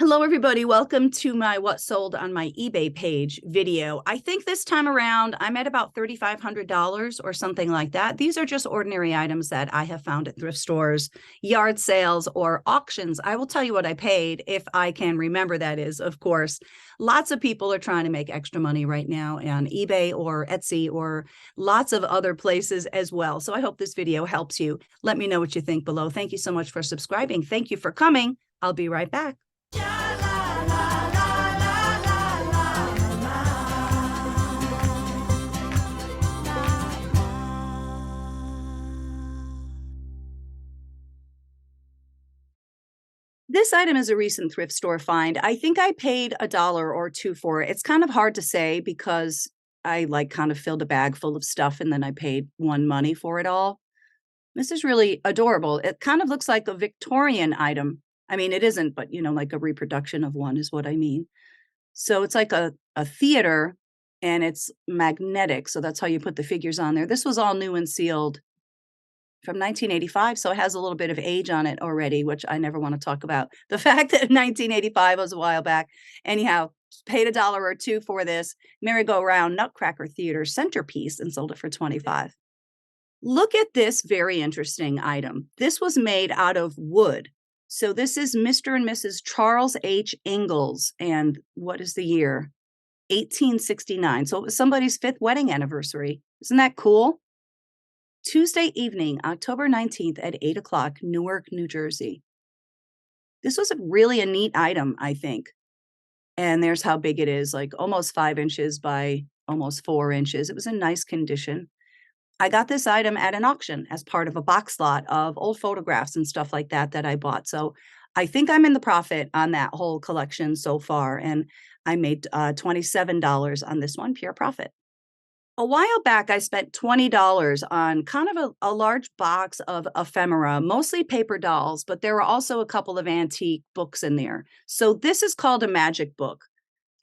Hello, everybody. Welcome to my What Sold on my eBay page video. I think this time around, I'm at about $3,500 or something like that. These are just ordinary items that I have found at thrift stores, yard sales, or auctions. I will tell you what I paid if I can remember, that is, of course. Lots of people are trying to make extra money right now on eBay or Etsy or lots of other places as well. So I hope this video helps you. Let me know what you think below. Thank you so much for subscribing. Thank you for coming. I'll be right back. This item is a recent thrift store find. I think I paid $1 or $2 for it. It's kind of hard to say because I kind of filled a bag full of stuff and then I paid one money for it all. This is really adorable. It kind of looks like a Victorian item. I mean, it isn't, but like a reproduction of one is what I mean. So it's like a theater and it's magnetic. So that's how you put the figures on there. This was all new and sealed from 1985, so it has a little bit of age on it already, which I never want to talk about. The fact that 1985 was a while back. Anyhow, paid $1 or $2 for this merry-go-round Nutcracker Theater centerpiece and sold it for $25. Look at this very interesting item. This was made out of wood. So this is Mr. and Mrs. Charles H. Ingalls, and what is the year? 1869. So it was somebody's 5th wedding anniversary. Isn't that cool? Tuesday evening, October 19th at 8 o'clock, Newark, New Jersey. This was really a neat item, I think. And there's how big it is, like almost 5 inches by almost 4 inches. It was in nice condition. I got this item at an auction as part of a box lot of old photographs and stuff like that I bought. So I think I'm in the profit on that whole collection so far. And I made $27 on this one, pure profit. A while back, I spent $20 on kind of a large box of ephemera, mostly paper dolls, but there were also a couple of antique books in there. So this is called a magic book.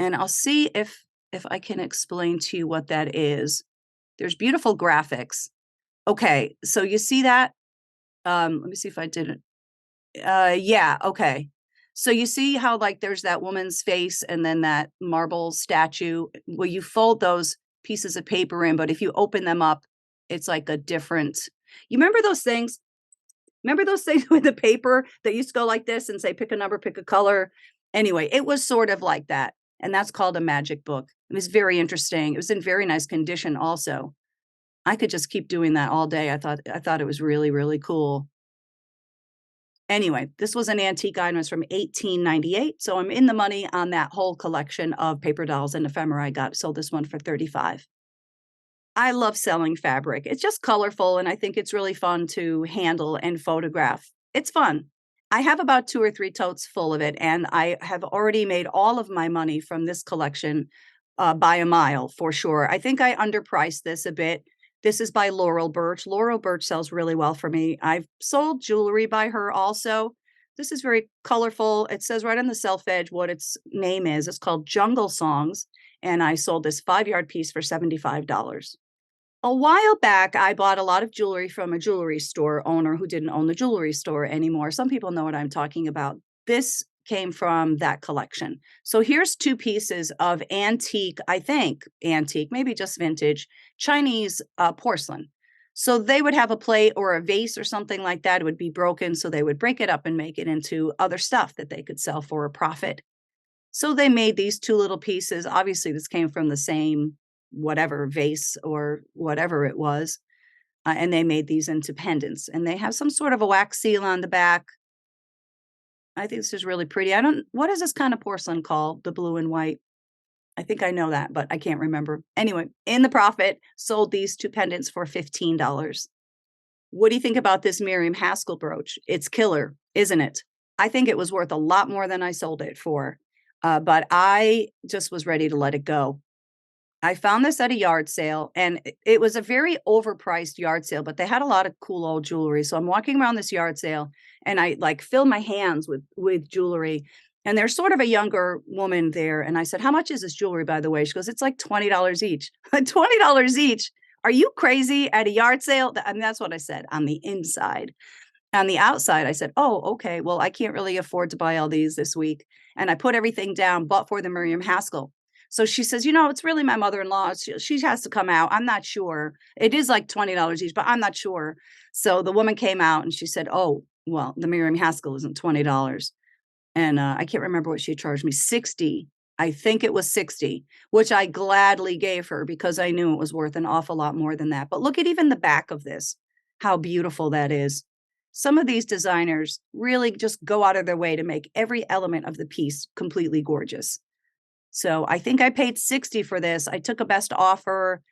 And I'll see if I can explain to you what that is. There's beautiful graphics. Okay, so you see that? Let me see if I did it. Yeah, okay. So you see how there's that woman's face and then that marble statue? Well, you fold those pieces of paper in, but if you open them up, it's like a different, you remember those things? Remember those things with the paper that used to go like this and say, pick a number, pick a color? Anyway, it was sort of like that. And that's called a magic book. It was very interesting. It was in very nice condition also. I could just keep doing that all day. I thought it was really, really cool. Anyway, this was an antique item. It was from 1898. So I'm in the money on that whole collection of paper dolls and ephemera I sold this one for $35. I love selling fabric. It's just colorful, and I think it's really fun to handle and photograph. It's fun. I have about 2 or 3 totes full of it, and I have already made all of my money from this collection by a mile for sure. I think I underpriced this a bit. This is by Laurel Birch. Laurel Birch sells really well for me. I've sold jewelry by her also. This is very colorful. It says right on the self-edge what its name is. It's called Jungle Songs, and I sold this 5-yard piece for $75. A while back, I bought a lot of jewelry from a jewelry store owner who didn't own the jewelry store anymore. Some people know what I'm talking about. This came from that collection. So here's 2 pieces of antique, I think antique, maybe just vintage, Chinese porcelain. So they would have a plate or a vase or something like that. It would be broken. So they would break it up and make it into other stuff that they could sell for a profit. So they made these 2 little pieces. Obviously, this came from the same whatever vase or whatever it was. And they made these into pendants. And they have some sort of a wax seal on the back. I think this is really pretty. What is this kind of porcelain called? The blue and white. I think I know that, but I can't remember. Anyway, in the profit, sold these 2 pendants for $15. What do you think about this Miriam Haskell brooch? It's killer, isn't it? I think it was worth a lot more than I sold it for, but I just was ready to let it go. I found this at a yard sale, and it was a very overpriced yard sale, but they had a lot of cool old jewelry. So I'm walking around this yard sale, and I fill my hands with jewelry. And there's sort of a younger woman there. And I said, how much is this jewelry, by the way? She goes, it's like $20 each. $20 each. Are you crazy at a yard sale? I mean, that's what I said on the inside. On the outside, I said, "Oh, okay, well, I can't really afford to buy all these this week." And I put everything down but for the Miriam Haskell. So she says, "It's really my mother-in-law. She has to come out. I'm not sure. It is like $20 each, but I'm not sure." So the woman came out and she said, "Oh, well, the Miriam Haskell isn't $20." And, I can't remember what she charged me, 60. I think it was 60, which I gladly gave her because I knew it was worth an awful lot more than that. But look at even the back of this, how beautiful that is. Some of these designers really just go out of their way to make every element of the piece completely gorgeous. So I think I paid 60 for this. I took a best offer,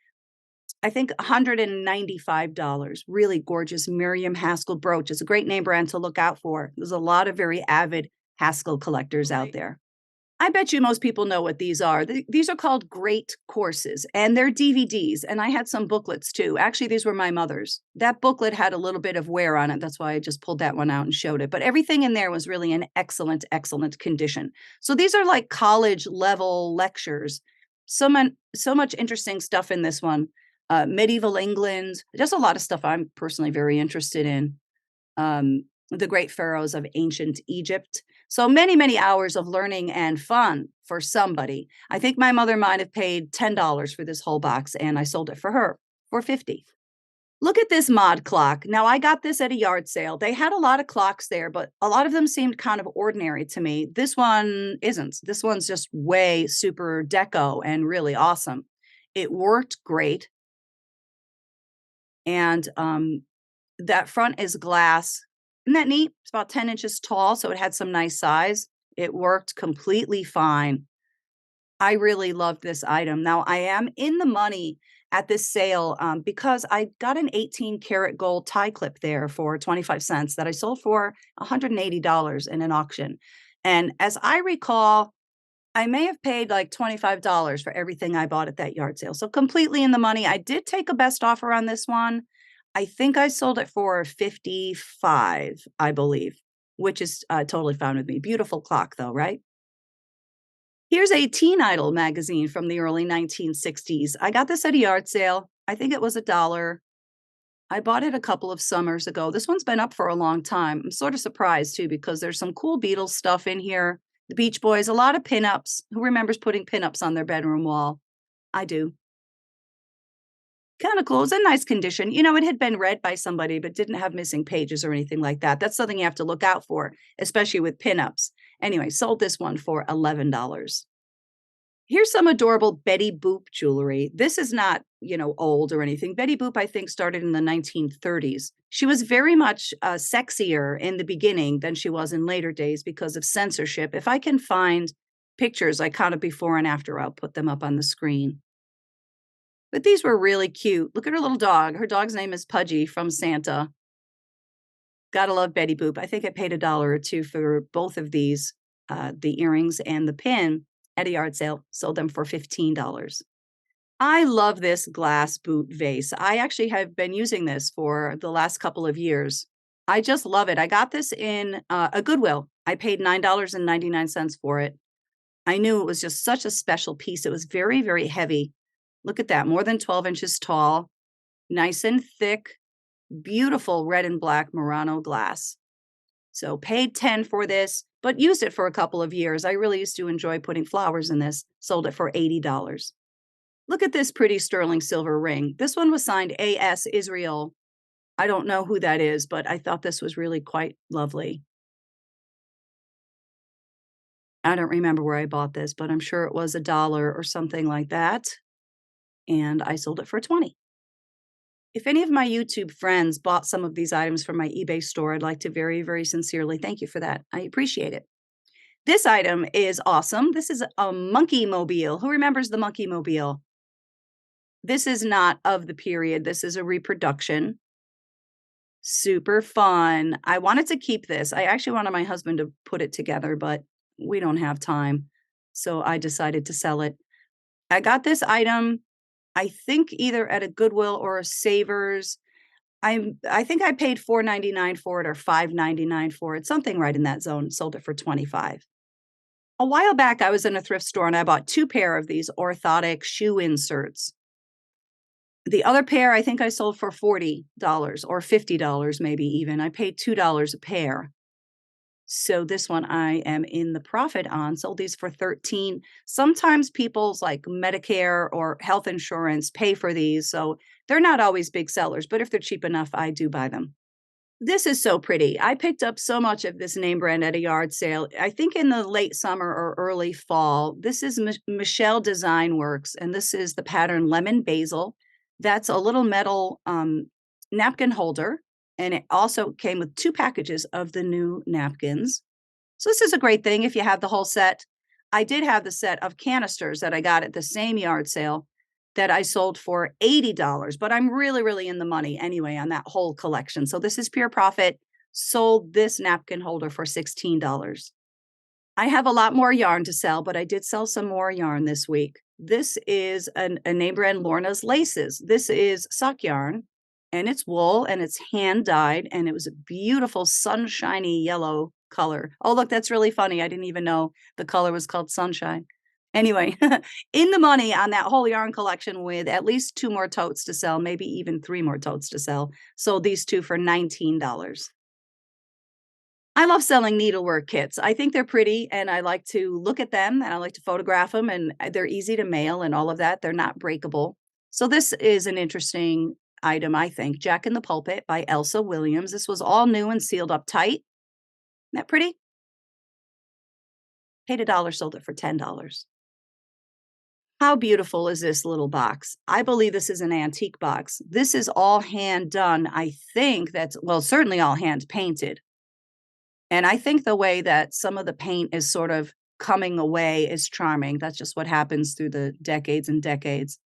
I think $195. Really gorgeous Miriam Haskell brooch. It's a great name brand to look out for. There's a lot of very avid Haskell collectors out there. I bet you most people know what these are. These are called Great Courses, and they're DVDs, and I had some booklets too. Actually, these were my mother's. That booklet had a little bit of wear on it. That's why I just pulled that one out and showed it. But everything in there was really in excellent, excellent condition. So these are like college level lectures. So much interesting stuff in this one. Medieval England, just a lot of stuff I'm personally very interested in. The great pharaohs of ancient Egypt. So many, many hours of learning and fun for somebody. I think my mother might have paid $10 for this whole box, and I sold it for her for 50. Look at this mod clock. Now, I got this at a yard sale. They had a lot of clocks there, but a lot of them seemed kind of ordinary to me. This one isn't. This one's just way super deco and really awesome. It worked great. And that front is glass. Isn't that neat? It's about 10 inches tall, so it had some nice size. It worked completely fine. I really loved this item. Now, I am in the money at this sale because I got an 18 karat gold tie clip there for 25 cents that I sold for $180 in an auction. And as I recall, I may have paid like $25 for everything I bought at that yard sale. So completely in the money. I did take a best offer on this one. I think I sold it for 55, I believe, which is totally fine with me. Beautiful clock though, right? Here's a Teen Idol magazine from the early 1960s. I got this at a yard sale. I think it was $1. I bought it a couple of summers ago. This one's been up for a long time. I'm sort of surprised too because there's some cool Beatles stuff in here. The Beach Boys, a lot of pinups. Who remembers putting pinups on their bedroom wall? I do. Kind of cool. It's a nice condition. It had been read by somebody, but didn't have missing pages or anything like that. That's something you have to look out for, especially with pinups. Anyway, sold this one for $11. Here's some adorable Betty Boop jewelry. This is not, old or anything. Betty Boop, I think, started in the 1930s. She was very much sexier in the beginning than she was in later days because of censorship. If I can find pictures, like kind of before and after, I'll put them up on the screen. But these were really cute. Look at her little dog. Her dog's name is Pudgy from Santa. Gotta love Betty Boop. I think I paid $1 or $2 for both of these, the earrings and the pin at a yard sale. Sold them for $15. I love this glass boot vase. I actually have been using this for the last couple of years. I just love it. I got this in a Goodwill. I paid $9.99 for it. I knew it was just such a special piece. It was very, very heavy. Look at that, more than 12 inches tall, nice and thick, beautiful red and black Murano glass. So paid 10 for this, but used it for a couple of years. I really used to enjoy putting flowers in this. Sold it for $80. Look at this pretty sterling silver ring. This one was signed A.S. Israel. I don't know who that is, but I thought this was really quite lovely. I don't remember where I bought this, but I'm sure it was $1 or something like that. And I sold it for 20. If any of my YouTube friends bought some of these items from my eBay store, I'd like to very, very sincerely thank you for that. I appreciate it. This item is awesome. This is a monkey mobile. Who remembers the monkey mobile? This is not of the period. This is a reproduction. Super fun. I wanted to keep this. I actually wanted my husband to put it together, but we don't have time. So I decided to sell it. I got this item, I think either at a Goodwill or a Savers. I think I paid $4.99 for it or $5.99 for it, something right in that zone. Sold it for 25. A while back, I was in a thrift store and I bought 2 pair of these orthotic shoe inserts. The other pair, I think I sold for $40 or $50 maybe even. I paid $2 a pair. So this one I am in the profit on. Sold these for 13. Sometimes people's like Medicare or health insurance pay for these, so they're not always big sellers, but if they're cheap enough, I do buy them. This is so pretty. I picked up so much of this name brand at a yard sale. I think in the late summer or early fall. This is Michelle Design Works, and this is the pattern Lemon Basil. That's a little metal napkin holder, and it also came with 2 packages of the new napkins. So this is a great thing if you have the whole set. I did have the set of canisters that I got at the same yard sale that I sold for $80, but I'm really, really in the money anyway on that whole collection. So this is pure profit. Sold this napkin holder for $16. I have a lot more yarn to sell, but I did sell some more yarn this week. This is a name brand, Lorna's Laces. This is sock yarn, and it's wool, and it's hand dyed, and it was a beautiful sunshiny yellow color. Oh, look, that's really funny. I didn't even know the color was called sunshine. Anyway, in the money on that whole yarn collection with at least 2 more totes to sell, maybe even 3 more totes to sell. Sold these 2 for $19. I love selling needlework kits. I think they're pretty, and I like to look at them, and I like to photograph them, and they're easy to mail and all of that. They're not breakable. So this is an interesting item, I think. Jack in the Pulpit by Elsa Williams. This was all new and sealed up tight. Isn't that pretty? Paid $1, sold it for $10. How beautiful is this little box? I believe this is an antique box. This is all hand done. I think that's, well, certainly all hand painted. And I think the way that some of the paint is sort of coming away is charming. That's just what happens through the decades and decades.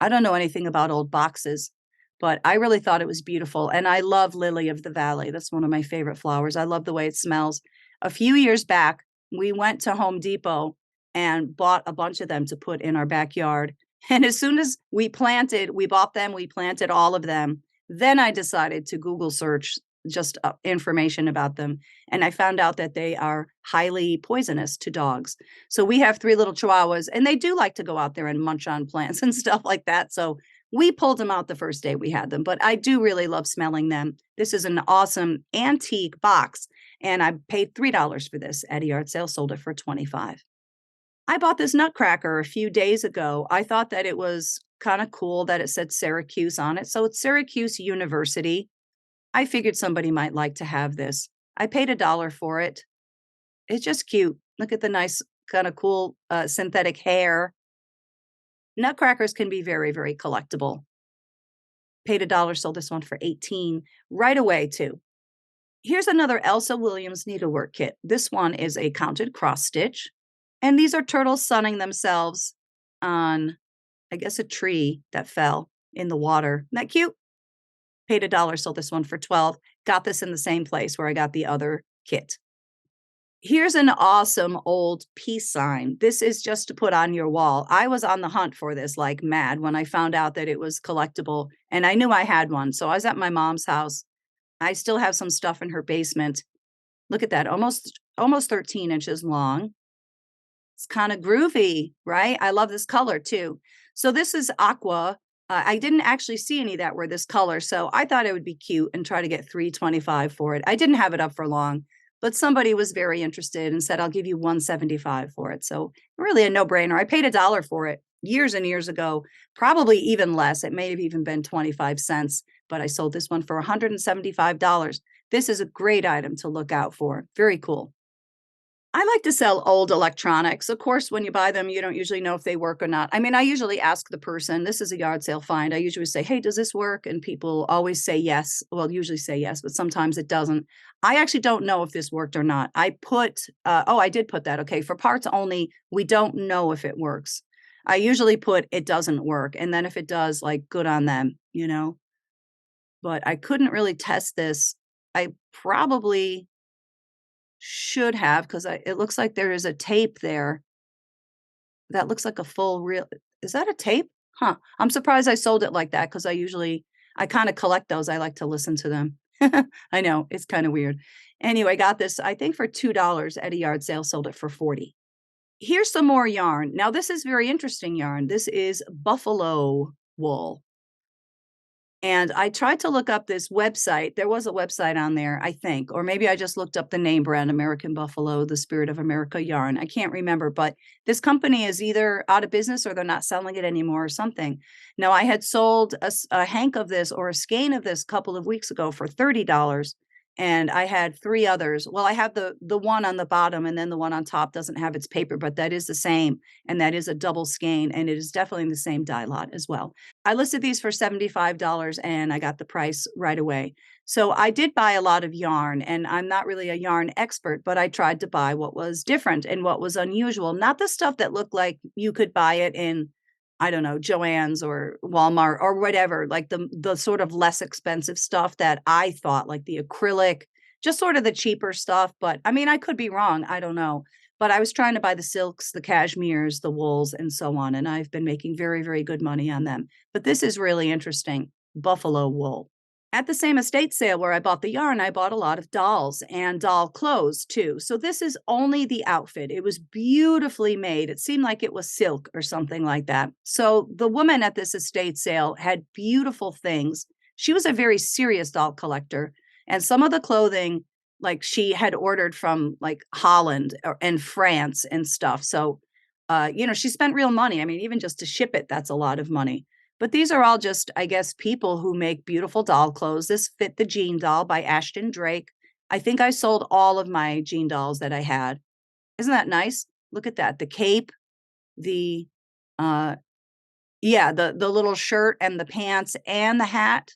I don't know anything about old boxes, but I really thought it was beautiful. And I love Lily of the Valley. That's one of my favorite flowers. I love the way it smells. A few years back, we went to Home Depot and bought a bunch of them to put in our backyard. And as soon as we bought them, we planted all of them. Then I decided to Google search just information about them. And I found out that they are highly poisonous to dogs. So we have 3 little chihuahuas, and they do like to go out there and munch on plants and stuff like that. So we pulled them out the first day we had them, but I do really love smelling them. This is an awesome antique box, and I paid $3 for this at a yard sale, sold it for $25. I bought this nutcracker a few days ago. I thought that it was kind of cool that it said Syracuse on it. So it's Syracuse University. I figured somebody might like to have this. I paid $1 for it. It's just cute. Look at the nice, kind of cool synthetic hair. Nutcrackers can be very, very collectible. Paid $1, sold this one for $18 right away too. Here's another Elsa Williams needlework kit. This one is a counted cross stitch. And these are turtles sunning themselves on, I guess, a tree that fell in the water. Isn't that cute? Paid $1, sold this one for $12. Got this in the same place where I got the other kit. Here's an awesome old peace sign. This is just to put on your wall. I was on the hunt for this like mad when I found out that it was collectible, and I knew I had one. So I was at my mom's house. I still have some stuff in her basement. Look at that, almost 13 inches long. It's kind of groovy, right? I love this color too. So this is aqua. I didn't actually see any that were this color, so I thought it would be cute and try to get $3.25 for it. I didn't have it up for long, but somebody was very interested and said, I'll give you $1.75 for it. So really a no-brainer. I paid $1 for it years and years ago, probably even less. It may have even been 25 cents, but I sold this one for $175. This is a great item to look out for. Very cool. I like to sell old electronics. Of course, when you buy them, you don't usually know if they work or not. I mean, I usually ask the person, this is a yard sale find. I usually say, hey, does this work? And people always say yes. Well, usually say yes, but sometimes it doesn't. I actually don't know if this worked or not. I did put that. Okay. For parts only, we don't know if it works. I usually put it doesn't work. And then if it does, like, good on them, you know, but I couldn't really test this. I probably should have, because it looks like there is a tape there that looks like a full reel. Is that a tape? Huh. I'm surprised I sold it like that, because I kind of collect those. I like to listen to them. I know, it's kind of weird. Anyway, got this, I think, for $2 at a yard sale, sold it for $40. Here's some more yarn. Now, this is very interesting yarn. This is buffalo wool. And I tried to look up this website. There was a website on there, I think, or maybe I just looked up the name brand, American Buffalo, the Spirit of America yarn. I can't remember, but this company is either out of business or they're not selling it anymore or something. Now, I had sold a hank of this or a skein of this a couple of weeks ago for $30. And I had three others. Well, I have the one on the bottom, and then the one on top doesn't have its paper, but that is the same. And that is a double skein, and it is definitely the same dye lot as well. I listed these for $75 and I got the price right away. So I did buy a lot of yarn, and I'm not really a yarn expert, but I tried to buy what was different and what was unusual. Not the stuff that looked like you could buy it in, I don't know, Joann's or Walmart or whatever, like the sort of less expensive stuff that I thought, like the acrylic, just sort of the cheaper stuff. But I mean, I could be wrong. I don't know. But I was trying to buy the silks, the cashmeres, the wools, and so on. And I've been making very, very good money on them. But this is really interesting. Buffalo wool. At the same estate sale where I bought the yarn, I bought a lot of dolls and doll clothes too. So this is only the outfit. It was beautifully made. It seemed like it was silk or something like that. So the woman at this estate sale had beautiful things. She was a very serious doll collector. And some of the clothing, like she had ordered from like Holland and France and stuff. So, she spent real money. I mean, even just to ship it, that's a lot of money. But these are all just, I guess, people who make beautiful doll clothes. This fit the Jean doll by Ashton Drake. I think I sold all of my Jean dolls that I had. Isn't that nice? Look at that. The cape, the the little shirt and the pants and the hat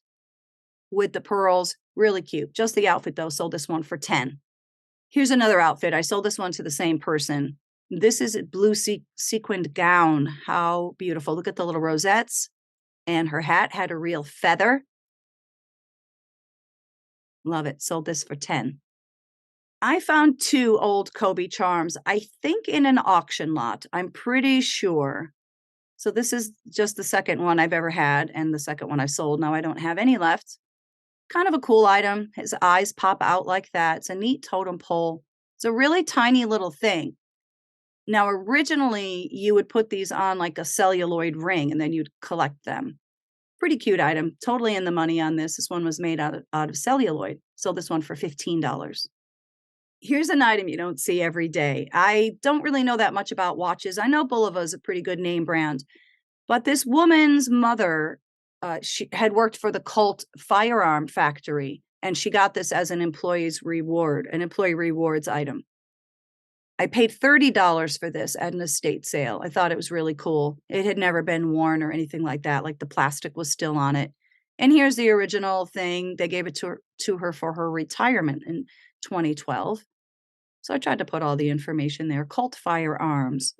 with the pearls. Really cute. Just the outfit though. Sold this one for 10. Here's another outfit. I sold this one to the same person. This is a blue sequined gown. How beautiful. Look at the little rosettes. And her hat had a real feather. Love it. Sold this for 10. I found 2 old Kobe charms, I think in an auction lot. I'm pretty sure. So this is just the second one I've ever had and the second one I sold. Now I don't have any left. Kind of a cool item. His eyes pop out like that. It's a neat totem pole. It's a really tiny little thing. Now, originally, you would put these on like a celluloid ring and then you'd collect them. Pretty cute item. Totally in the money on this. This one was made out of celluloid. Sold this one for $15. Here's an item you don't see every day. I don't really know that much about watches. I know Bulova is a pretty good name brand, but this woman's mother, she had worked for the Colt firearm factory, and she got this as an employee's reward, an employee rewards item. I paid $30 for this at an estate sale. I thought it was really cool. It had never been worn or anything like that. Like the plastic was still on it. And here's the original thing. They gave it to her for her retirement in 2012. So I tried to put all the information there. Colt firearms.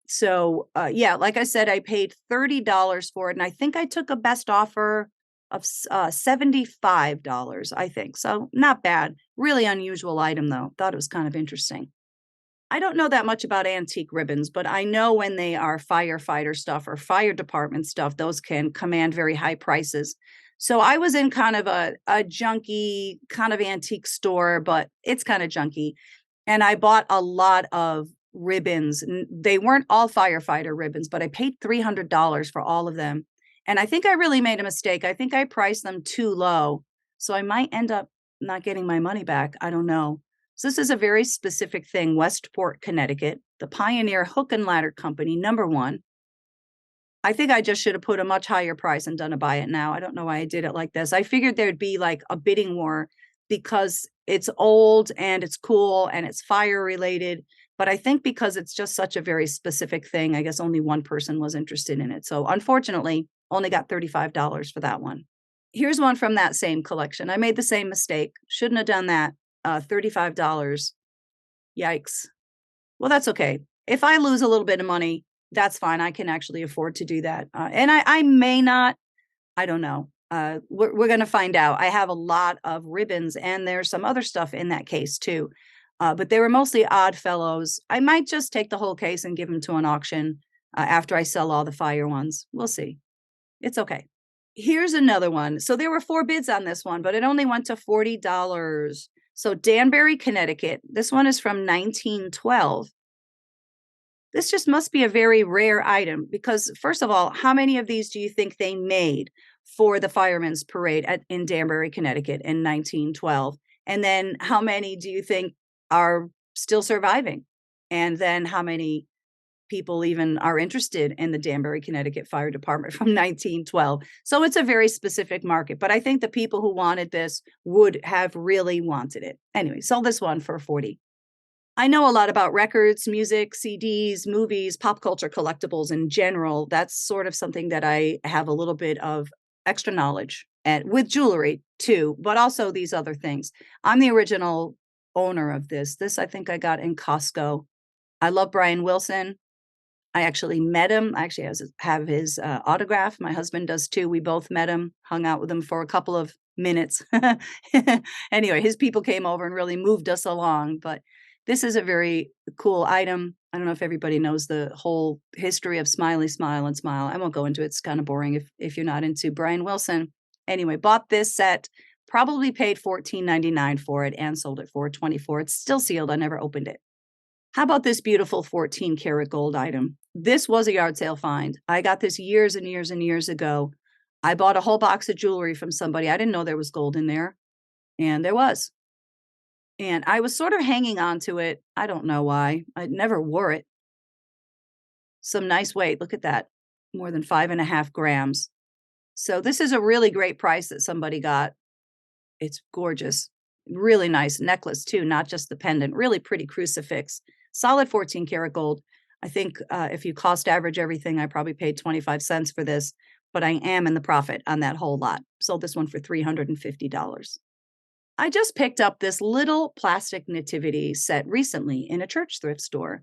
So like I said, I paid $30 for it. And I think I took a best offer of $75, I think. So not bad. Really unusual item, though. Thought it was kind of interesting. I don't know that much about antique ribbons, but I know when they are firefighter stuff or fire department stuff, those can command very high prices. So I was in kind of a junky kind of antique store, but it's kind of junky. And I bought a lot of ribbons. They weren't all firefighter ribbons, but I paid $300 for all of them. And I think I really made a mistake. I think I priced them too low. So I might end up not getting my money back. I don't know. So this is a very specific thing, Westport, Connecticut, the Pioneer Hook and Ladder Company, #1. I think I just should have put a much higher price and done a buy it now. I don't know why I did it like this. I figured there'd be like a bidding war because it's old and it's cool and it's fire related. But I think because it's just such a very specific thing, I guess only one person was interested in it. So unfortunately, only got $35 for that one. Here's one from that same collection. I made the same mistake. Shouldn't have done that. $35. Yikes. Well, that's okay. If I lose a little bit of money, that's fine. I can actually afford to do that. And I may not, I don't know. We're going to find out. I have a lot of ribbons and there's some other stuff in that case too. But they were mostly odd fellows. I might just take the whole case and give them to an auction after I sell all the fire ones. We'll see. It's okay. Here's another one. So there were 4 bids on this one, but it only went to $40. So Danbury, Connecticut. This one is from 1912. This just must be a very rare item because, first of all, how many of these do you think they made? for the Firemen's Parade in Danbury, Connecticut in 1912. And then how many do you think are still surviving? And then how many people even are interested in the Danbury, Connecticut Fire Department from 1912? So it's a very specific market, but I think the people who wanted this would have really wanted it. Anyway, sold this one for 40. I know a lot about records, music, CDs, movies, pop culture collectibles in general. That's sort of something that I have a little bit of extra knowledge and with jewelry too, but also these other things. I'm the original owner of this. This I think I got in Costco. I love Brian Wilson. I actually met him. I actually have his autograph. My husband does too. We both met him, hung out with him for a couple of minutes. Anyway, his people came over and really moved us along. But this is a very cool item. I don't know if everybody knows the whole history of Smiley, Smile, and Smile. I won't go into it. It's kind of boring if you're not into Brian Wilson. Anyway, bought this set, probably paid $14.99 for it and sold it for $24. It's still sealed. I never opened it. How about this beautiful 14 karat gold item? This was a yard sale find. I got this years and years and years ago. I bought a whole box of jewelry from somebody. I didn't know there was gold in there. And there was. And I was sort of hanging on to it. I don't know why. I never wore it. Some nice weight. Look at that. More than 5.5 grams. So this is a really great price that somebody got. It's gorgeous. Really nice necklace too, not just the pendant. Really pretty crucifix. Solid 14 karat gold. I think if you cost average everything, I probably paid 25 cents for this, but I am in the profit on that whole lot. Sold this one for $350. I just picked up this little plastic nativity set recently in a church thrift store.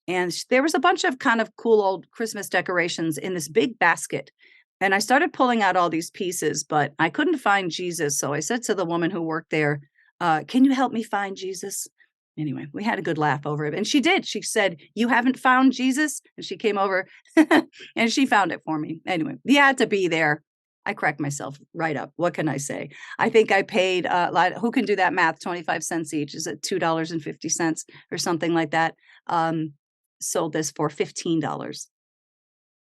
And there was a bunch of kind of cool old Christmas decorations in this big basket. And I started pulling out all these pieces, but I couldn't find Jesus. So I said to the woman who worked there, can you help me find Jesus? Anyway, we had a good laugh over it. And she did. She said, you haven't found Jesus? And she came over and she found it for me. Anyway, he had to be there. I cracked myself right up. What can I say? I think I paid, who can do that math? 25 cents each. Is it $2.50 or something like that? Sold this for $15.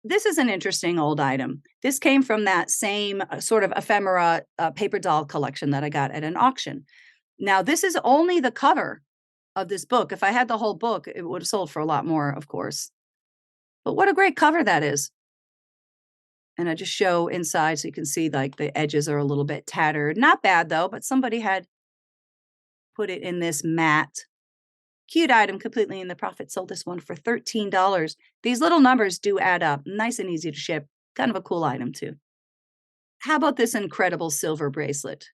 This is an interesting old item. This came from that same sort of ephemera paper doll collection that I got at an auction. Now, this is only the cover of this book. If I had the whole book, it would have sold for a lot more, of course. But what a great cover that is. And I just show inside so you can see like the edges are a little bit tattered. Not bad though, but somebody had put it in this matte. Cute item, completely in the profit. Sold this one for $13. These little numbers do add up. Nice and easy to ship. Kind of a cool item too. How about this incredible silver bracelet?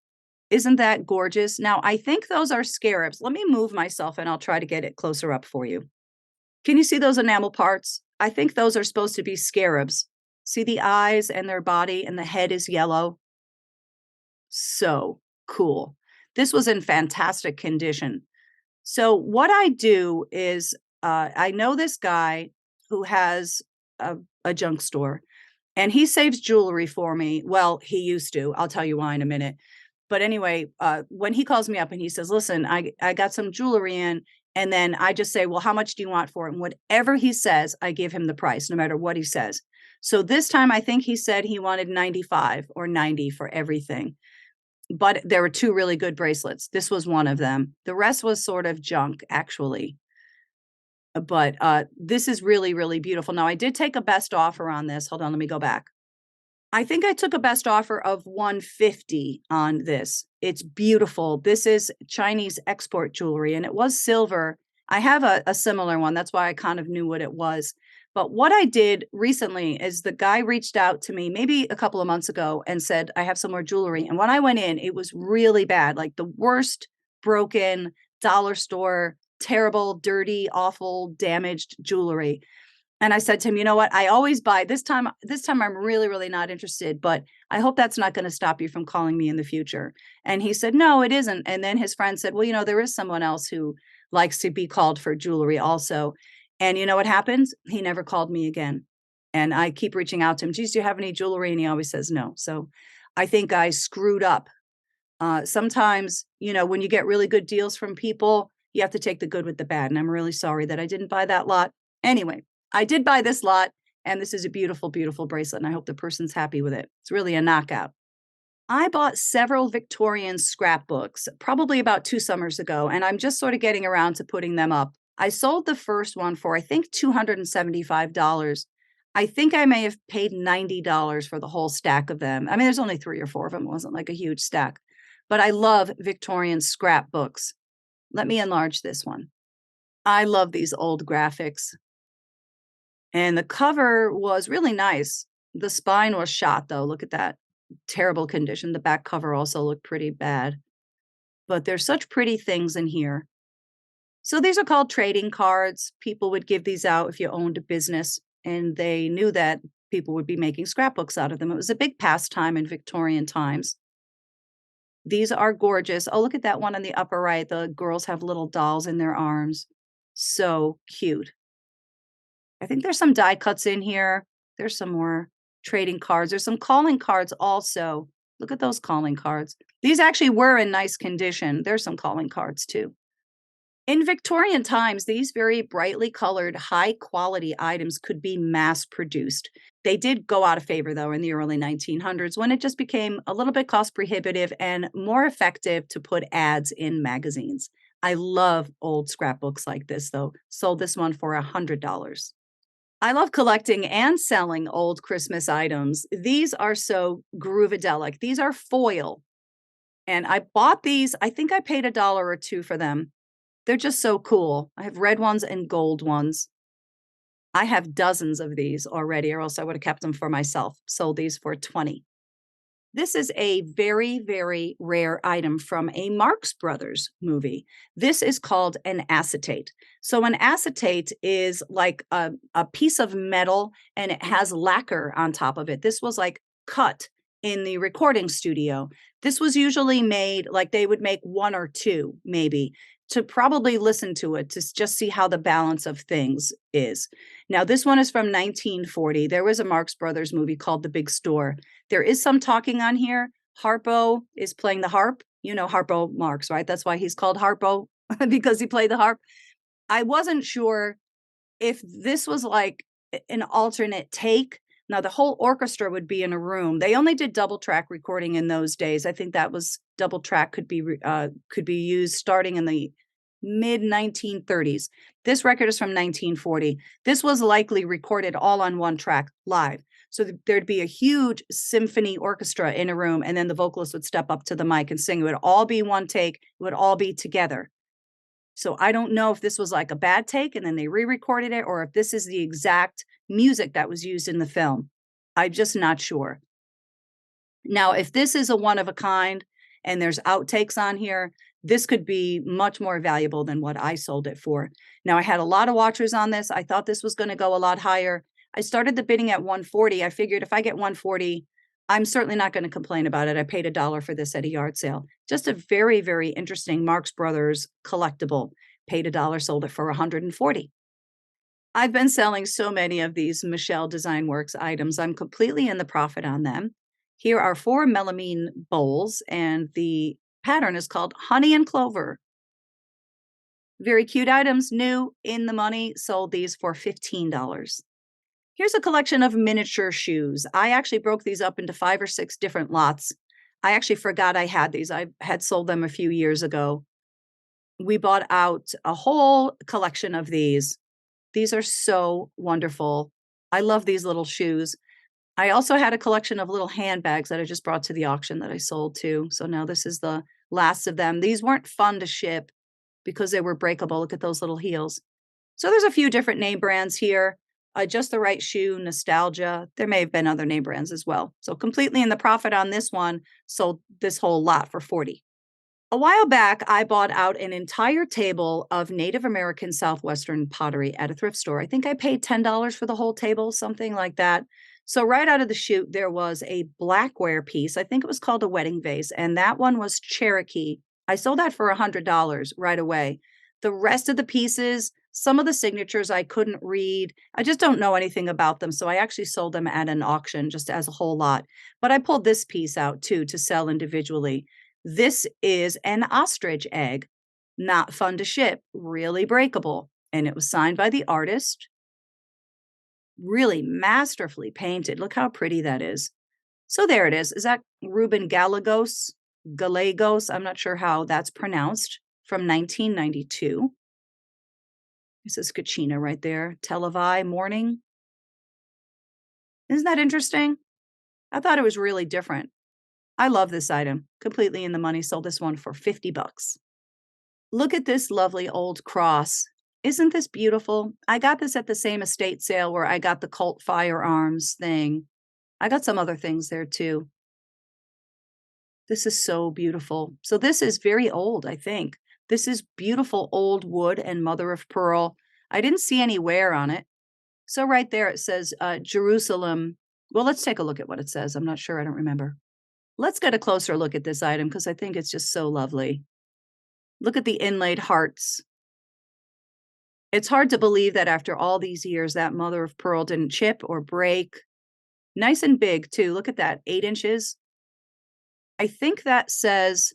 Isn't that gorgeous? Now, I think those are scarabs. Let me move myself and I'll try to get it closer up for you. Can you see those enamel parts? I think those are supposed to be scarabs. See the eyes and their body, and the head is yellow. So cool. This was in fantastic condition. So what I do is I know this guy who has a junk store, and he saves jewelry for me. Well, he used to. I'll tell you why in a minute. But anyway, when he calls me up and he says, listen, I got some jewelry in, and then I just say, well, how much do you want for it? And whatever he says, I give him the price, no matter what he says. So this time, I think he said he wanted 95 or 90 for everything. But there were two really good bracelets. This was one of them. The rest was sort of junk, actually. But this is really, really beautiful. Now, I did take a best offer on this. Hold on, let me go back. I think I took a best offer of $150 on this. It's beautiful. This is Chinese export jewelry, and it was silver. I have a similar one. That's why I kind of knew what it was. But what I did recently is the guy reached out to me maybe a couple of months ago and said, I have some more jewelry. And when I went in, it was really bad, like the worst broken dollar store, terrible, dirty, awful, damaged jewelry. And I said to him, you know what? I always buy this time. I'm really, really not interested, but I hope that's not going to stop you from calling me in the future. And he said, no, it isn't. And then his friend said, well, there is someone else who likes to be called for jewelry also. And you know what happened? He never called me again. And I keep reaching out to him. Geez, do you have any jewelry? And he always says no. So I think I screwed up. Sometimes, when you get really good deals from people, you have to take the good with the bad. And I'm really sorry that I didn't buy that lot. Anyway, I did buy this lot. And this is a beautiful, beautiful bracelet, and I hope the person's happy with it. It's really a knockout. I bought several Victorian scrapbooks probably about 2 summers ago, and I'm just sort of getting around to putting them up. I sold the first one for, I think, $275. I think I may have paid $90 for the whole stack of them. I mean, there's only 3 or 4 of them. It wasn't like a huge stack. But I love Victorian scrapbooks. Let me enlarge this one. I love these old graphics. And the cover was really nice. The spine was shot, though. Look at that. Terrible condition. The back cover also looked pretty bad. But there's such pretty things in here. So these are called trading cards. People would give these out if you owned a business, and they knew that people would be making scrapbooks out of them. It was a big pastime in Victorian times. These are gorgeous. Oh, look at that one on the upper right. The girls have little dolls in their arms. So cute. I think there's some die cuts in here. There's some more trading cards. There's some calling cards also. Look at those calling cards. These actually were in nice condition. There's some calling cards too. In Victorian times, these very brightly colored, high quality items could be mass produced. They did go out of favor, though, in the early 1900s when it just became a little bit cost prohibitive and more effective to put ads in magazines. I love old scrapbooks like this, though. Sold this one for $100. I love collecting and selling old Christmas items. These are so groovadelic. These are foil. And I bought these. I think I paid $1 or $2 for them. They're just so cool. I have red ones and gold ones. I have dozens of these already, or else I would have kept them for myself. Sold these for $20. This is a very, very rare item from a Marx Brothers movie. This is called an acetate. So an acetate is like a piece of metal, and it has lacquer on top of it. This was like cut in the recording studio. This was usually made, like they would make 1 or 2 maybe, to probably listen to it, to just see how the balance of things is. Now, this one is from 1940. There was a Marx Brothers movie called The Big Store. There is some talking on here. Harpo is playing the harp. You know Harpo Marx, right? That's why he's called Harpo, because he played the harp. I wasn't sure if this was like an alternate take. Now, the whole orchestra would be in a room. They only did double track recording in those days. I think that was double track could be used starting in the mid 1930s. This record is from 1940. This was likely recorded all on one track live. So there'd be a huge symphony orchestra in a room, and then the vocalist would step up to the mic and sing. It would all be one take. It would all be together. So I don't know if this was like a bad take and then they re-recorded it, or if this is the exact music that was used in the film. I'm just not sure. Now, if this is a one of a kind and there's outtakes on here, this could be much more valuable than what I sold it for. Now, I had a lot of watchers on this. I thought this was going to go a lot higher. I started the bidding at $140. I figured if I get $140, I'm certainly not going to complain about it. I paid $1 for this at a yard sale. Just a very, very interesting Marx Brothers collectible. Paid $1, sold it for $140. I've been selling so many of these Michelle Design Works items. I'm completely in the profit on them. Here are 4 melamine bowls, and the pattern is called Honey and Clover. Very cute items, new, in the money. Sold these for $15. Here's a collection of miniature shoes. I actually broke these up into 5 or 6 different lots. I actually forgot I had these. I had sold them a few years ago. We bought out a whole collection of these. These are so wonderful. I love these little shoes. I also had a collection of little handbags that I just brought to the auction that I sold too. So now this is the last of them. These weren't fun to ship because they were breakable. Look at those little heels. So there's a few different name brands here. Just the Right Shoe, Nostalgia. There may have been other name brands as well. So completely in the profit on this one, sold this whole lot for $40. A while back, I bought out an entire table of Native American Southwestern pottery at a thrift store. I think I paid $10 for the whole table, something like that. So right out of the chute, there was a blackware piece. I think it was called a wedding vase, and that one was Cherokee. I sold that for $100 right away. The rest of the pieces, some of the signatures I couldn't read. I just don't know anything about them. So I actually sold them at an auction just as a whole lot. But I pulled this piece out too to sell individually. This is an ostrich egg. Not fun to ship, really breakable. And it was signed by the artist. Really masterfully painted. Look how pretty that is. So there it is. Is that Ruben Gallegos? Gallegos? I'm not sure how that's pronounced. From 1992. This is Kachina right there. Televi morning. Isn't that interesting? I thought it was really different. I love this item. Completely in the money. Sold this one for 50 bucks. Look at this lovely old cross. Isn't this beautiful? I got this at the same estate sale where I got the Colt firearms thing. I got some other things there too. This is so beautiful. So this is very old, I think. This is beautiful old wood and mother of pearl. I didn't see any wear on it. So right there it says Jerusalem. Well, let's take a look at what it says. I'm not sure. I don't remember. Let's get a closer look at this item because I think it's just so lovely. Look at the inlaid hearts. It's hard to believe that after all these years, that mother of pearl didn't chip or break. Nice and big too. Look at that, 8 inches. I think that says,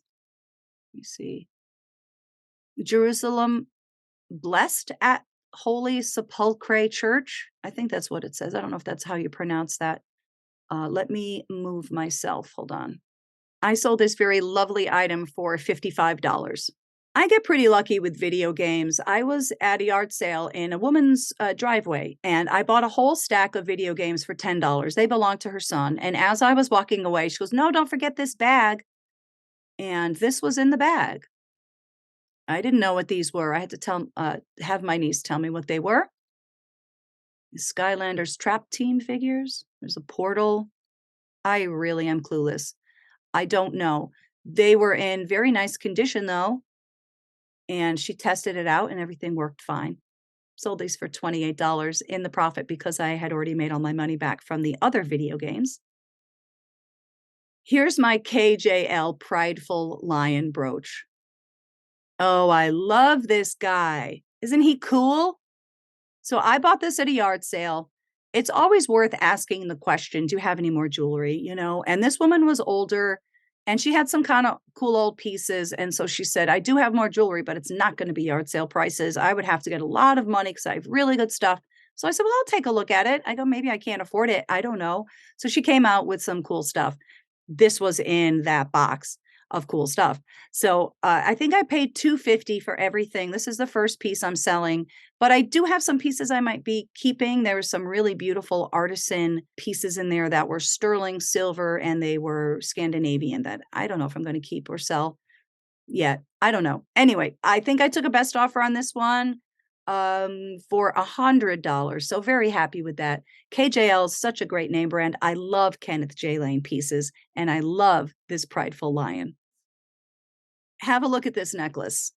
let me see, Jerusalem blessed at Holy Sepulchre Church. I think that's what it says. I don't know if that's how you pronounce that. Let me move myself. Hold on. I sold this very lovely item for $55. I get pretty lucky with video games. I was at a yard sale in a woman's driveway, and I bought a whole stack of video games for $10. They belonged to her son. And as I was walking away, she goes, "No, don't forget this bag." And this was in the bag. I didn't know what these were. I had to have my niece tell me what they were. The Skylanders Trap Team figures. There's a portal. I really am clueless. I don't know. They were in very nice condition, though. And she tested it out and everything worked fine. Sold these for $28 in the profit because I had already made all my money back from the other video games. Here's my KJL Prideful Lion brooch. Oh, I love this guy. Isn't he cool? So I bought this at a yard sale. It's always worth asking the question, do you have any more jewelry? You know, and this woman was older and she had some kind of cool old pieces. And so she said, I do have more jewelry, but it's not going to be yard sale prices. I would have to get a lot of money because I have really good stuff. So I said, well, I'll take a look at it. I go, maybe I can't afford it. I don't know. So she came out with some cool stuff. This was in that box of cool stuff. So I think I paid $250 for everything. This is the first piece I'm selling, but I do have some pieces I might be keeping. There were some really beautiful artisan pieces in there that were sterling silver and they were Scandinavian that I don't know if I'm going to keep or sell yet. I don't know. Anyway, I think I took a best offer on this one for $100. So very happy with that. KJL is such a great name brand. I love Kenneth J. Lane pieces and I love this Prideful Lion. Have a look at this necklace.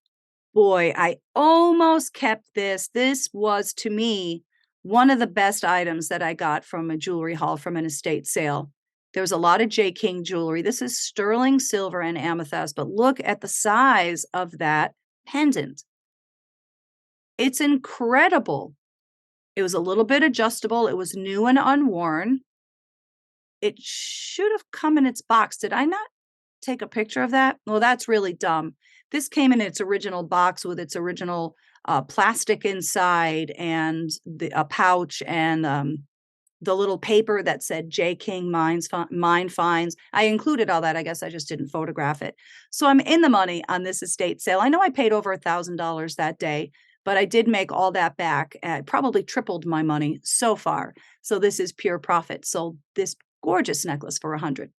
Boy, I almost kept this. This was, to me, one of the best items that I got from a jewelry haul from an estate sale. There was a lot of J. King jewelry. This is sterling silver and amethyst, but look at the size of that pendant. It's incredible. It was a little bit adjustable. It was new and unworn. It should have come in its box. Did I not take a picture of that? Well, that's really dumb. This came in its original box with its original plastic inside and a pouch and the little paper that said J. King Mine Finds. I included all that. I guess I just didn't photograph it. So I'm in the money on this estate sale. I know I paid over $1,000 that day, but I did make all that back. I probably tripled my money so far. So this is pure profit. Sold this gorgeous necklace for $100.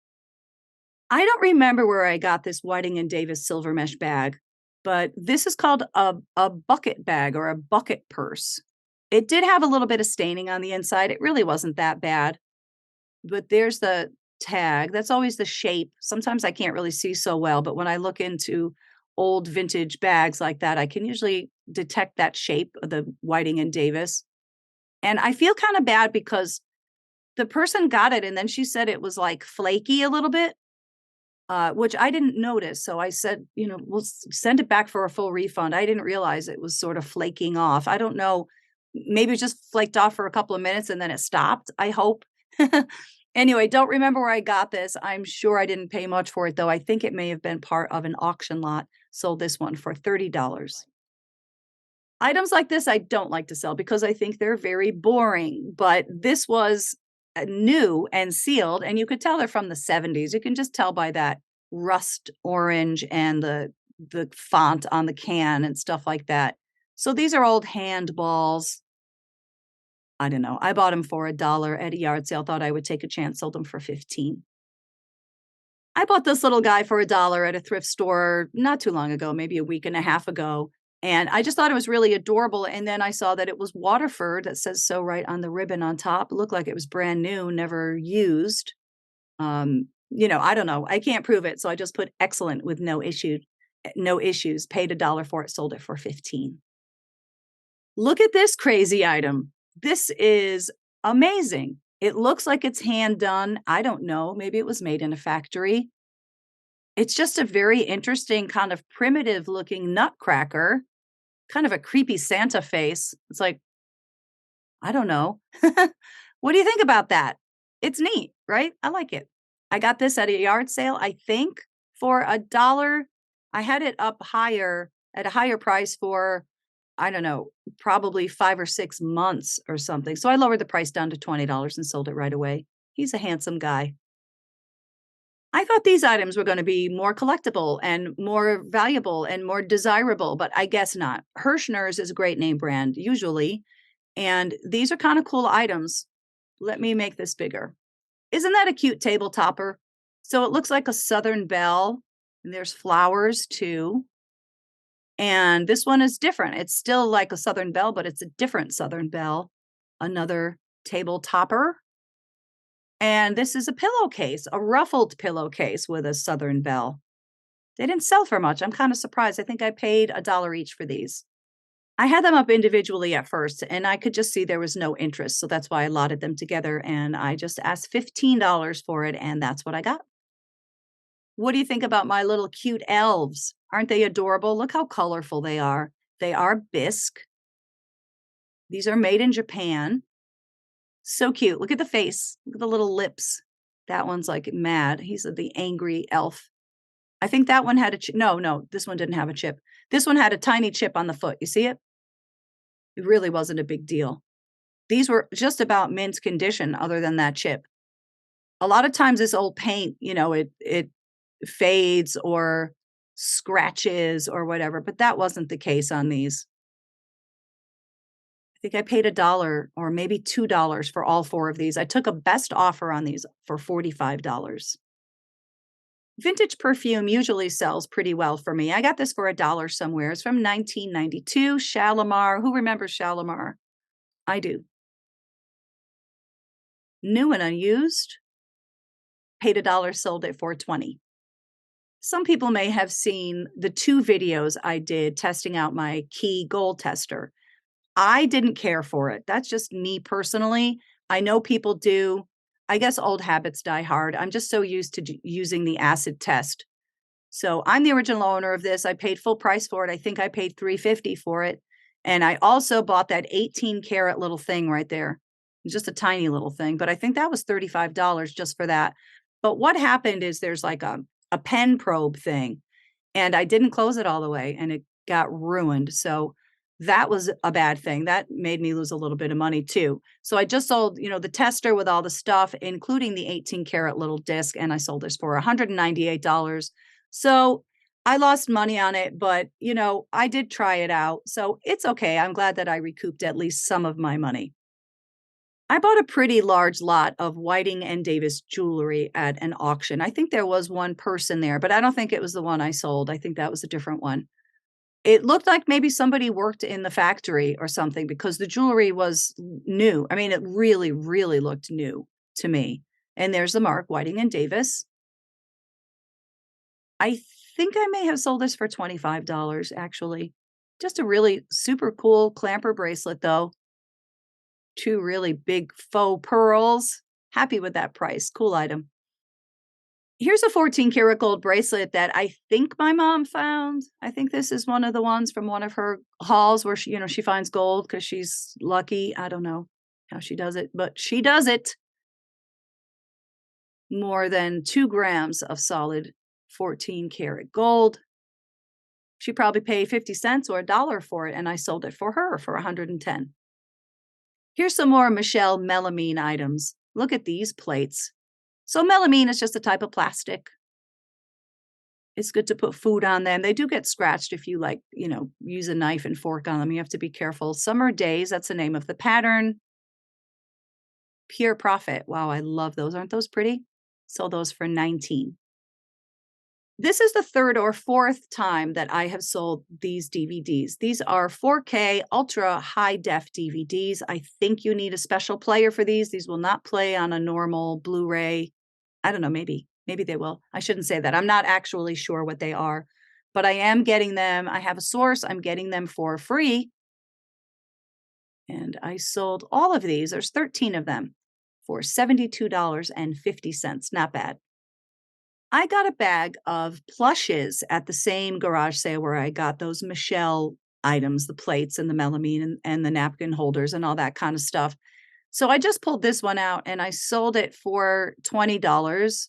I don't remember where I got this Whiting and Davis silver mesh bag, but this is called a bucket bag or a bucket purse. It did have a little bit of staining on the inside. It really wasn't that bad, but there's the tag. That's always the shape. Sometimes I can't really see so well, but when I look into old vintage bags like that, I can usually detect that shape of the Whiting and Davis. And I feel kind of bad because the person got it and then she said it was like flaky a little bit. Which I didn't notice. So I said, you know, we'll send it back for a full refund. I didn't realize it was sort of flaking off. I don't know. Maybe it just flaked off for a couple of minutes and then it stopped. I hope. Anyway, don't remember where I got this. I'm sure I didn't pay much for it, though. I think it may have been part of an auction lot. Sold this one for $30. Items like this, I don't like to sell because I think they're very boring, but this was new and sealed, and you could tell they're from the '70s. You can just tell by that rust orange and the font on the can and stuff like that. So these are old handballs. I don't know. I bought them for $1 at a yard sale, thought I would take a chance, sold them for 15. I bought this little guy for $1 at a thrift store not too long ago, maybe a week and a half ago, and I just thought it was really adorable, and then I saw that it was Waterford, that says so right on the ribbon on top. It looked like it was brand new, never used. I don't know. I can't prove it, so I just put excellent with no issues, paid $1 for it, sold it for 15. Look at this crazy item. This is amazing. It looks like it's hand done. I don't know. Maybe it was made in a factory. It's just a very interesting kind of primitive looking nutcracker, kind of a creepy Santa face. It's like, I don't know. What do you think about that? It's neat, right? I like it. I got this at a yard sale, I think, for $1. I had it up higher at a higher price for, I don't know, probably 5 or 6 months or something. So I lowered the price down to $20 and sold it right away. He's a handsome guy. I thought these items were going to be more collectible and more valuable and more desirable, but I guess not. Hirschner's is a great name brand, usually. And these are kind of cool items. Let me make this bigger. Isn't that a cute table topper? So it looks like a Southern belle, and there's flowers too. And this one is different. It's still like a Southern belle, but it's a different Southern belle. Another table topper. And this is a pillowcase, a ruffled pillowcase with a Southern belle. They didn't sell for much. I'm kind of surprised. I think I paid $1 each for these. I had them up individually at first, and I could just see there was no interest. So that's why I lotted them together, and I just asked $15 for it, and that's what I got. What do you think about my little cute elves? Aren't they adorable? Look how colorful they are. They are bisque. These are made in Japan. So cute. Look at the face. Look at the little lips. That one's like mad. He's the angry elf. I think that one had a chip. No, this one didn't have a chip. This one had a tiny chip on the foot. You see it? It really wasn't a big deal. These were just about mint condition other than that chip. A lot of times this old paint, it fades or scratches or whatever, but that wasn't the case on these. I think I paid $1 or maybe $2 for all 4 of these. I took a best offer on these for $45. Vintage perfume usually sells pretty well for me. I got this for $1 somewhere. It's from 1992, Shalimar. Who remembers Shalimar? I do. New and unused. Paid $1, sold it for 20. Some people may have seen the 2 videos I did testing out my key gold tester. I didn't care for it. That's just me personally. I know people do. I guess old habits die hard. I'm just so used to using the acid test. So I'm the original owner of this. I paid full price for it. I think I paid $3.50 for it. And I also bought that 18 karat little thing right there. Just a tiny little thing, but I think that was $35 just for that. But what happened is there's like a pen probe thing, and I didn't close it all the way and it got ruined. So that was a bad thing. That made me lose a little bit of money too. So I just sold, the tester with all the stuff, including the 18 karat little disc, and I sold this for $198. So I lost money on it, but I did try it out. So it's okay. I'm glad that I recouped at least some of my money. I bought a pretty large lot of Whiting and Davis jewelry at an auction. I think there was one person there, but I don't think it was the one I sold. I think that was a different one. It looked like maybe somebody worked in the factory or something because the jewelry was new. I mean, it really, really looked new to me. And there's the mark, Whiting and Davis. I think I may have sold this for $25, actually. Just a really super cool clamper bracelet, though. 2 really big faux pearls. Happy with that price. Cool item. Here's a 14 karat gold bracelet that I think my mom found. I think this is one of the ones from one of her hauls where she finds gold because she's lucky. I don't know how she does it, but she does it. More than 2 grams of solid 14 karat gold. She probably paid 50 cents or a dollar for it, and I sold it for her for 110. Here's some more Michelle melamine items. Look at these plates. So melamine is just a type of plastic. It's good to put food on them. They do get scratched if you use a knife and fork on them. You have to be careful. Summer Days, that's the name of the pattern. Pure Profit. Wow, I love those. Aren't those pretty? Sold those for 19. This is the third or fourth time that I have sold these DVDs. These are 4K ultra high def DVDs. I think you need a special player for these. These will not play on a normal Blu-ray. I don't know, maybe they will. I shouldn't say that. I'm not actually sure what they are, but I am getting them. I have a source. I'm getting them for free. And I sold all of these. There's 13 of them for $72.50. Not bad. I got a bag of plushes at the same garage sale where I got those Michelle items, the plates and the melamine and the napkin holders and all that kind of stuff. So I just pulled this one out and I sold it for $20.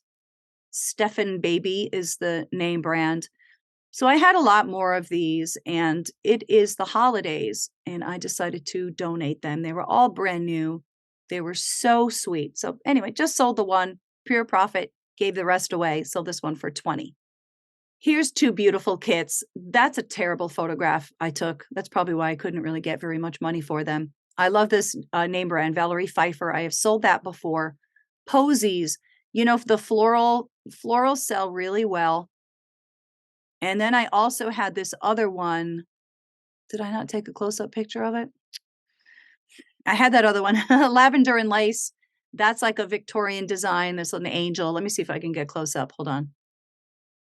Stephan Baby is the name brand. So I had a lot more of these, and it is the holidays, and I decided to donate them. They were all brand new. They were so sweet. So anyway, just sold the one, pure profit, gave the rest away. Sold this one for 20. Here's two beautiful kits. That's a terrible photograph I took. That's probably why I couldn't really get very much money for them. I love this name brand, Valerie Pfeiffer. I have sold that before. Posies, the florals sell really well. And then I also had this other one. Did I not take a close-up picture of it? I had that other one, lavender and lace. That's like a Victorian design. There's an angel. Let me see if I can get close up. Hold on.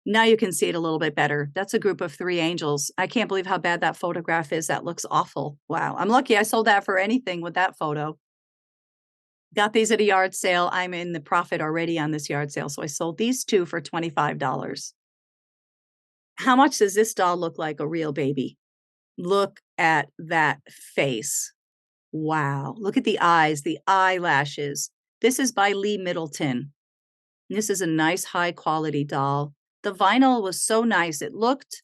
Now you can see it a little bit better. That's a group of 3 angels. I can't believe how bad that photograph is. That looks awful. Wow. I'm lucky I sold that for anything with that photo. Got these at a yard sale. I'm in the profit already on this yard sale. So I sold these 2 for $25. How much does this doll look like a real baby? Look at that face. Wow. Look at the eyes, the eyelashes. This is by Lee Middleton. This is a nice high quality doll. The vinyl was so nice. It looked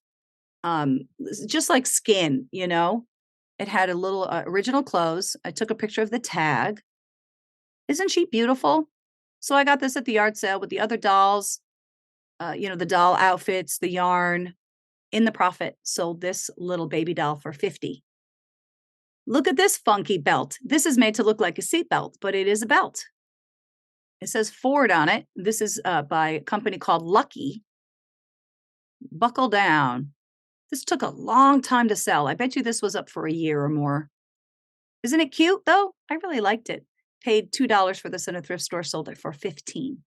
just like skin, It had a little original clothes. I took a picture of the tag. Isn't she beautiful? So I got this at the yard sale with the other dolls. The doll outfits, the yarn, in the profit. Sold this little baby doll for 50. Look at this funky belt. This is made to look like a seat belt, but it is a belt. It says Ford on it. This is by a company called Lucky. Buckle down. This took a long time to sell. I bet you this was up for a year or more. Isn't it cute though? I really liked it. Paid $2 for this in a thrift store, sold it for 15.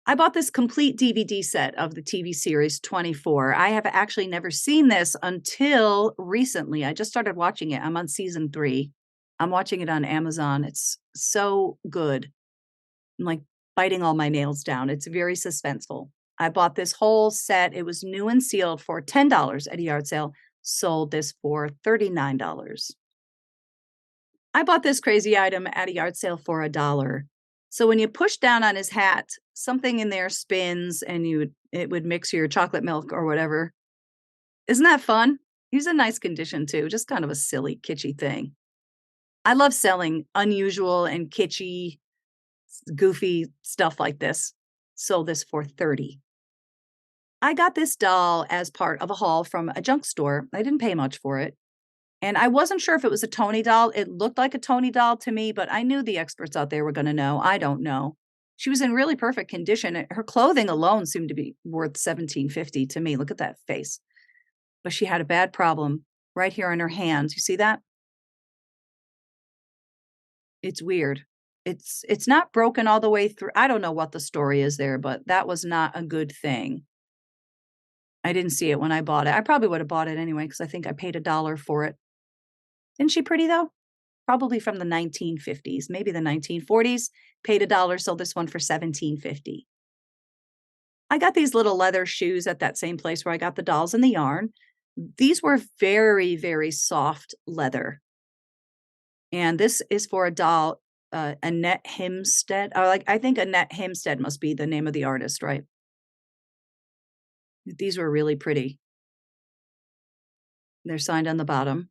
I bought this complete DVD set of the TV series 24. I have actually never seen this until recently. I just started watching it. I'm on season 3. I'm watching it on Amazon. It's so good. I'm like biting all my nails down. It's very suspenseful. I bought this whole set. It was new and sealed for $10 at a yard sale. Sold this for $39. I bought this crazy item at a yard sale for $1. So when you push down on his hat, something in there spins and it would mix your chocolate milk or whatever. Isn't that fun? He's in nice condition too, just kind of a silly, kitschy thing. I love selling unusual and kitschy, goofy stuff like this. Sold this for 30. I got this doll as part of a haul from a junk store. I didn't pay much for it. And I wasn't sure if it was a Tony doll. It looked like a Tony doll to me, but I knew the experts out there were going to know. I don't know. She was in really perfect condition. Her clothing alone seemed to be worth $17.50 to me. Look at that face. But she had a bad problem right here on her hands. You see that? It's weird. It's not broken all the way through. I don't know what the story is there, but that was not a good thing. I didn't see it when I bought it. I probably would have bought it anyway because I think I paid $1 for it. Isn't she pretty though? Probably from the 1950s, maybe the 1940s. Paid $1, sold this one for $17.50. I got these little leather shoes at that same place where I got the dolls and the yarn. These were very, very soft leather. And this is for a doll, Annette Hempstead. I think Annette Hempstead must be the name of the artist, right? These were really pretty. They're signed on the bottom.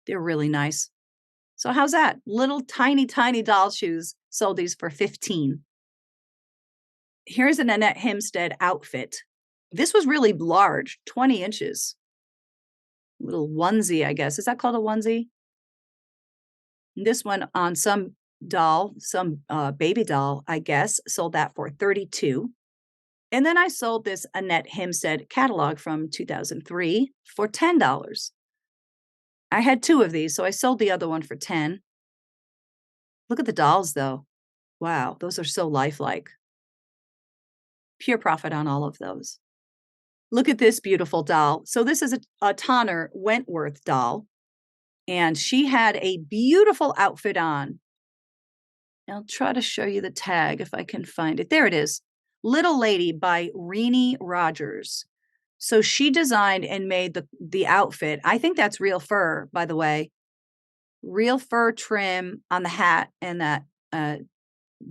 They're really nice. So how's that? Little tiny, tiny doll shoes. Sold these for 15. Here's an Annette Hempstead outfit. This was really large, 20 inches. Little onesie, I guess. Is that called a onesie? This one on some doll, some baby doll, I guess, sold that for 32. And then I sold this Annette Hempstead catalog from 2003 for $10. I had 2 of these, so I sold the other one for 10. Look at the dolls, though. Wow, those are so lifelike. Pure profit on all of those. Look at this beautiful doll. So this is a Tonner Wentworth doll, and she had a beautiful outfit on. I'll try to show you the tag if I can find it. There it is. Little Lady by Renee Rogers. So she designed and made the outfit. I think that's real fur, by the way. Real fur trim on the hat and that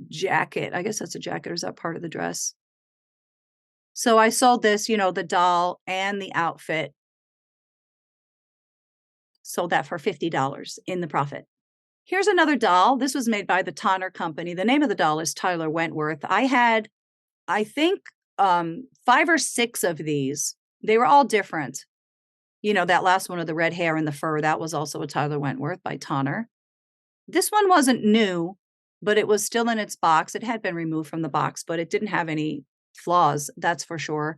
jacket. I guess that's a jacket, or is that part of the dress? So I sold this, the doll and the outfit. Sold that for $50 in the profit. Here's another doll. This was made by the Tonner Company. The name of the doll is Tyler Wentworth. I had, I think, 5 or 6 of these. They were all different. That last one with the red hair and the fur, that was also a Tyler Wentworth by Tonner. This one wasn't new, but it was still in its box. It had been removed from the box, but it didn't have any flaws, that's for sure.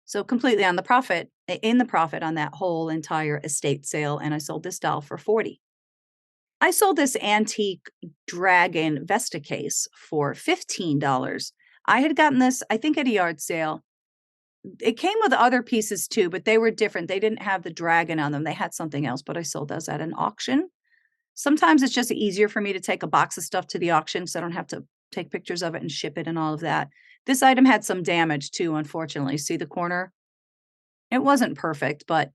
So completely in the profit on that whole entire estate sale, and I sold this doll for 40. I sold this antique dragon Vesta case for $15. I had gotten this, I think, at a yard sale. It came with other pieces too, but they were different. They didn't have the dragon on them. They had something else, but I sold those at an auction. Sometimes it's just easier for me to take a box of stuff to the auction so I don't have to take pictures of it and ship it and all of that. This item had some damage too, unfortunately. See the corner? It wasn't perfect, but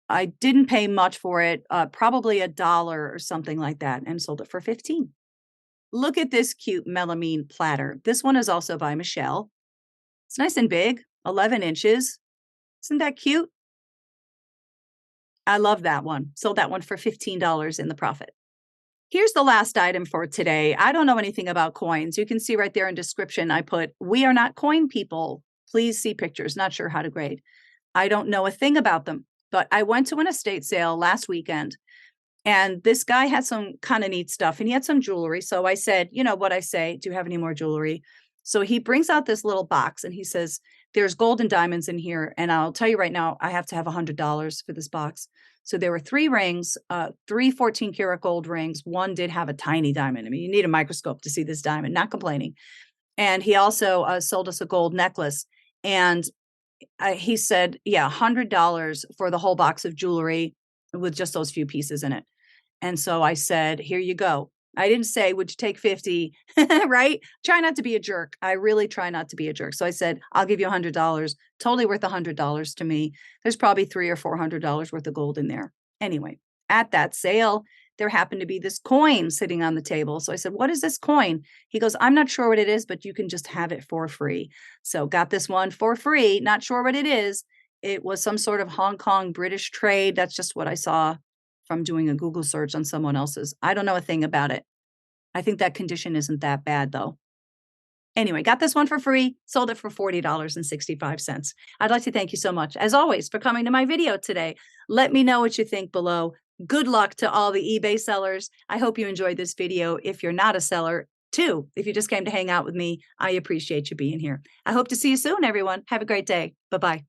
I didn't pay much for it, probably $1 or something like that, and sold it for 15. Look at this cute melamine platter. This one is also by Michelle. It's nice and big, 11 inches. Isn't that cute? I love that one. Sold that one for $15 in the profit. Here's the last item for today. I don't know anything about coins. You can see right there in description, I put, we are not coin people. Please see pictures. Not sure how to grade. I don't know a thing about them, but I went to an estate sale last weekend, and this guy had some kind of neat stuff, and he had some jewelry. So I said, you know what I say, do you have any more jewelry? So he brings out this little box and he says, there's gold and diamonds in here. And I'll tell you right now, I have to have $100 for this box. So there were 3 rings, 3 14-karat gold rings. One did have a tiny diamond. I mean, you need a microscope to see this diamond, not complaining. And he also sold us a gold necklace. And he said, yeah, $100 for the whole box of jewelry with just those few pieces in it. And so I said, here you go. I didn't say, would you take 50, right? Try not to be a jerk. I really try not to be a jerk. So I said, I'll give you $100, totally worth $100 to me. There's probably $300 or $400 worth of gold in there. Anyway, at that sale, there happened to be this coin sitting on the table. So I said, what is this coin? He goes, I'm not sure what it is, but you can just have it for free. So got this one for free. Not sure what it is. It was some sort of Hong Kong British trade. That's just what I saw from doing a Google search on someone else's. I don't know a thing about it. I think that condition isn't that bad though. Anyway, got this one for free, sold it for $40.65. I'd like to thank you so much, as always, for coming to my video today. Let me know what you think below. Good luck to all the eBay sellers. I hope you enjoyed this video. If you're not a seller, too, if you just came to hang out with me, I appreciate you being here. I hope to see you soon, everyone. Have a great day. Bye-bye.